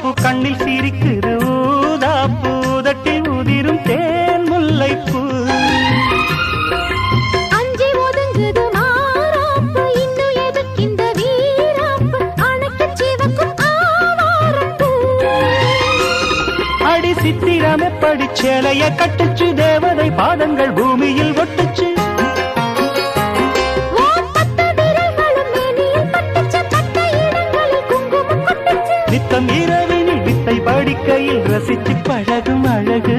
ரோசாப்பூ கண்ணில் சிரிக்குது ஊதாப்பூ உதட்டில் உதிரும் தேன் முல்லைப்பூ அஞ்சி ஒதுங்குது மாறாப்பு இன்னும் எதுக்கிந்த வீராப்பு அணைக்கு சிவக்கும் ஆவாரப்பூ அடி சித்திரம் எப்படி சேலைய கட்டுச்சு தேவதை பாதங்கள் பூமியில் ஒட்டுச்சு நித்தம் இரவினில் வித்தை படிக்கையில் ரசிச்சு பழகும் அழகு